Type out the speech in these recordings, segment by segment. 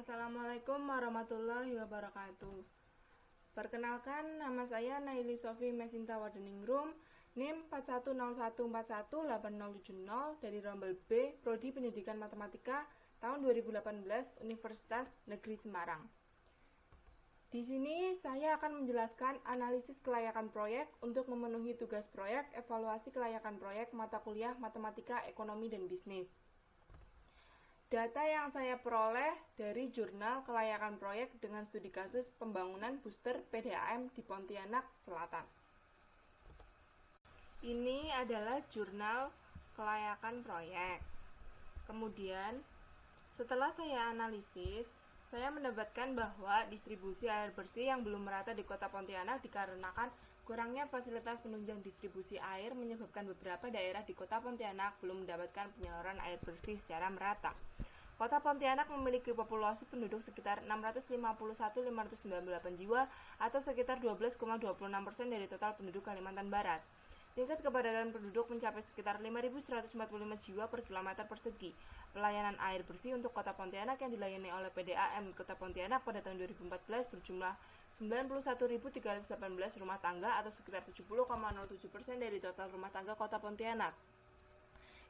Assalamualaikum warahmatullahi wabarakatuh. Perkenalkan, nama saya Naili Sofi Mesinta Wadeningrum, NIM 4101418070 dari Rombel B, Prodi Pendidikan Matematika tahun 2018, Universitas Negeri Semarang. Di sini saya akan menjelaskan analisis kelayakan proyek untuk memenuhi tugas proyek, evaluasi kelayakan proyek mata kuliah Matematika, Ekonomi, dan Bisnis. Data yang saya peroleh dari jurnal kelayakan proyek dengan studi kasus pembangunan booster PDAM di Pontianak Selatan. Ini adalah jurnal kelayakan proyek. Kemudian, setelah saya analisis, saya mendapatkan bahwa distribusi air bersih yang belum merata di Kota Pontianak dikarenakan kurangnya fasilitas penunjang distribusi air menyebabkan beberapa daerah di Kota Pontianak belum mendapatkan penyaluran air bersih secara merata. Kota Pontianak memiliki populasi penduduk sekitar 651.598 jiwa atau sekitar 12,26% dari total penduduk Kalimantan Barat. Tingkat kepadatan penduduk mencapai sekitar 5.145 jiwa per kilometer persegi. Pelayanan air bersih untuk Kota Pontianak yang dilayani oleh PDAM Kota Pontianak pada tahun 2014 berjumlah 91.318 rumah tangga atau sekitar 70,07% dari total rumah tangga Kota Pontianak.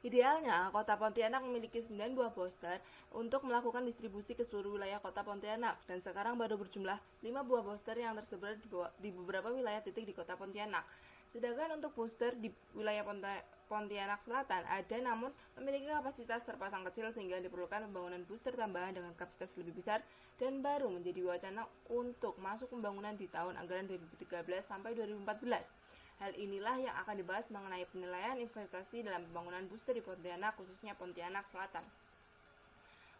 Idealnya, Kota Pontianak memiliki 9 buah booster untuk melakukan distribusi ke seluruh wilayah Kota Pontianak, dan sekarang baru berjumlah 5 buah booster yang tersebar di beberapa wilayah titik di Kota Pontianak. Sedangkan untuk booster di wilayah Pontianak Selatan ada namun memiliki kapasitas terpasang kecil sehingga diperlukan pembangunan booster tambahan dengan kapasitas lebih besar dan baru menjadi wacana untuk masuk pembangunan di tahun anggaran 2013 sampai 2014. Hal inilah yang akan dibahas mengenai penilaian investasi dalam pembangunan booster di Pontianak, khususnya Pontianak Selatan.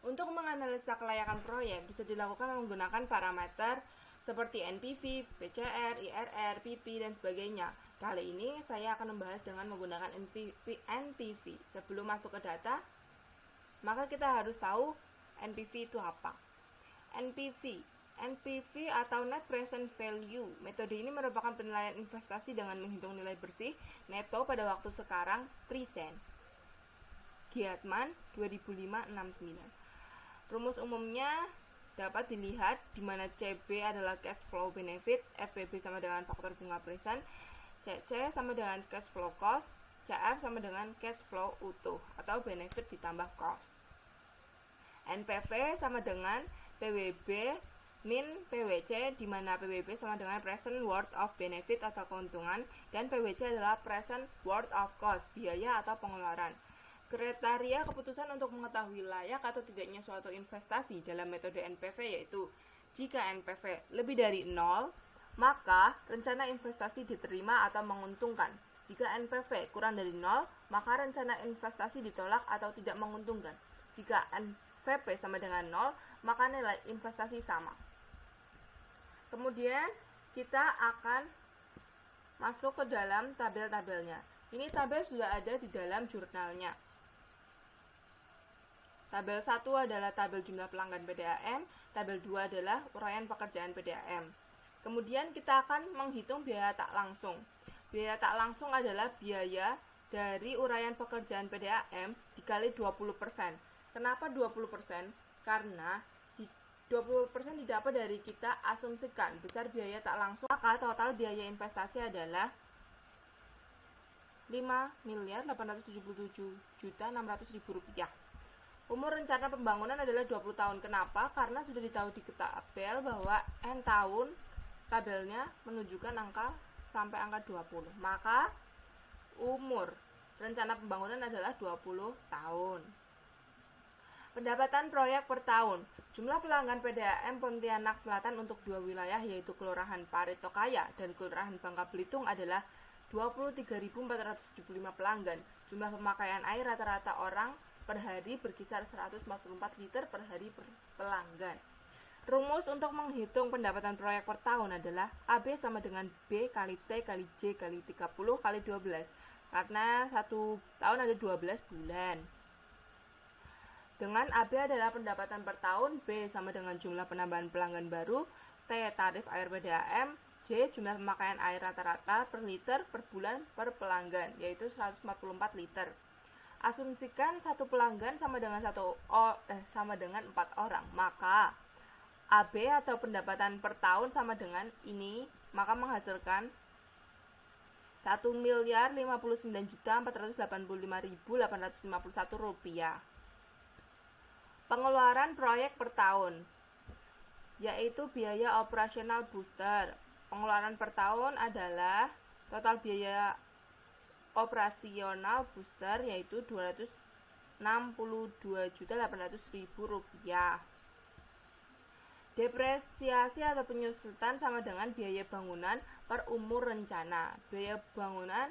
Untuk menganalisa kelayakan proyek bisa dilakukan menggunakan parameter seperti NPV, PCR, IRR, PP, dan sebagainya. Kali ini saya akan membahas dengan menggunakan NPV. Sebelum masuk ke data, maka kita harus tahu NPV itu apa. NPV atau Net Present Value. Metode ini merupakan penilaian investasi dengan menghitung nilai bersih neto pada waktu sekarang present. Giatman 2005-69. Rumus umumnya dapat dilihat di mana CB adalah cash flow benefit, FBB sama dengan faktor bunga present, CC sama dengan cash flow cost, CF sama dengan cash flow utuh atau benefit ditambah cost. NPV sama dengan PWB min PWC, di mana PWB sama dengan present worth of benefit atau keuntungan dan PWC adalah present worth of cost, biaya atau pengeluaran. Kriteria keputusan untuk mengetahui layak atau tidaknya suatu investasi dalam metode NPV yaitu jika NPV lebih dari 0, maka rencana investasi diterima atau menguntungkan. Jika NPV kurang dari 0, maka rencana investasi ditolak atau tidak menguntungkan. Jika NPV sama dengan 0, maka nilai investasi sama. Kemudian kita akan masuk ke dalam tabel-tabelnya. Ini tabel sudah ada di dalam jurnalnya. Tabel 1 adalah tabel jumlah pelanggan PDAM, tabel 2 adalah uraian pekerjaan PDAM. Kemudian kita akan menghitung biaya tak langsung. Biaya tak langsung adalah biaya dari uraian pekerjaan PDAM dikali 20%. Kenapa 20%? Karena 20% didapat dari kita asumsikan besar biaya tak langsung, maka total biaya investasi adalah 5.877.600.000 rupiah. Umur rencana pembangunan adalah 20 tahun. Kenapa? Karena sudah ditahu di tabel bahwa N tahun tabelnya menunjukkan angka sampai angka 20. Maka umur rencana pembangunan adalah 20 tahun. Pendapatan proyek per tahun. Jumlah pelanggan PDAM Pontianak Selatan untuk dua wilayah yaitu Kelurahan Paritokaya dan Kelurahan Bangka Belitung adalah 23.475 pelanggan. Jumlah pemakaian air rata-rata orang per hari berkisar 144 liter per hari per pelanggan. Rumus untuk menghitung pendapatan proyek per tahun adalah AB sama dengan B kali T kali J kali 30 kali 12. Karena satu tahun ada 12 bulan. Dengan AB adalah pendapatan per tahun, B sama dengan jumlah penambahan pelanggan baru, T tarif air PDAM, J jumlah pemakaian air rata-rata per liter per bulan per pelanggan, yaitu 144 liter. Asumsikan satu pelanggan sama dengan 4 orang, maka AB atau pendapatan per tahun sama dengan ini, maka menghasilkan 1.059.485.851 rupiah. Pengeluaran proyek per tahun, yaitu biaya operasional booster. Pengeluaran per tahun adalah total biaya operasional booster yaitu Rp262.800.000. Depresiasi atau penyusutan sama dengan biaya bangunan per umur rencana. Biaya bangunan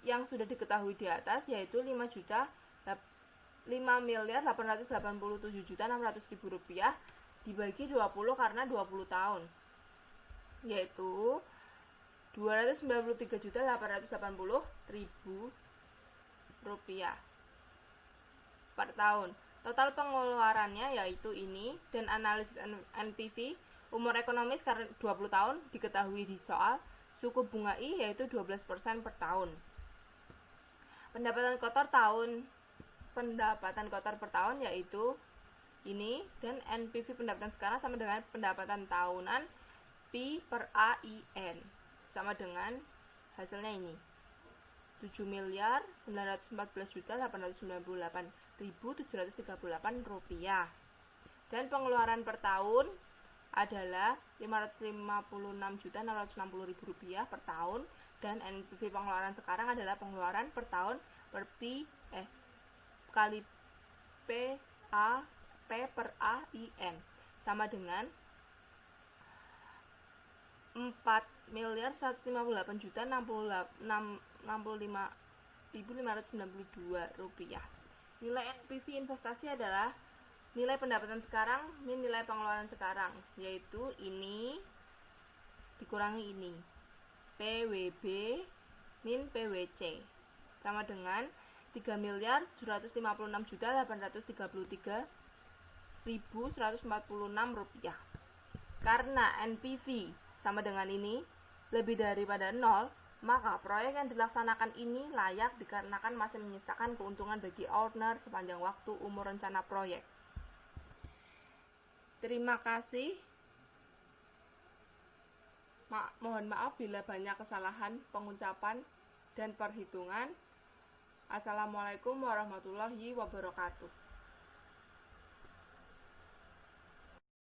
yang sudah diketahui di atas yaitu Rp5.887.600.000 dibagi 20 karena 20 tahun, yaitu Rp293.880.000 per tahun. Total pengeluarannya yaitu ini, dan analisis NPV umur ekonomis karena 20 tahun diketahui di soal. Suku bunga I yaitu 12% per tahun. Pendapatan kotor per tahun yaitu ini, dan NPV pendapatan sekarang sama dengan pendapatan tahunan P per AIN sama dengan hasilnya ini, Rp7.914.898.738. Dan pengeluaran per tahun adalah Rp556.660.000 per tahun, dan NPV pengeluaran sekarang adalah pengeluaran per tahun per P per AIN sama dengan Rp4.158.065.592. Nilai NPV investasi adalah nilai pendapatan sekarang min nilai pengeluaran sekarang, yaitu ini dikurangi ini, PWB min PWC sama dengan Rp3.756.833.146. Karena NPV sama dengan ini lebih daripada 0, maka proyek yang dilaksanakan ini layak dikarenakan masih menyisakan keuntungan bagi owner sepanjang waktu umur rencana proyek. Terima kasih. Mohon maaf bila banyak kesalahan pengucapan dan perhitungan. Assalamualaikum warahmatullahi wabarakatuh.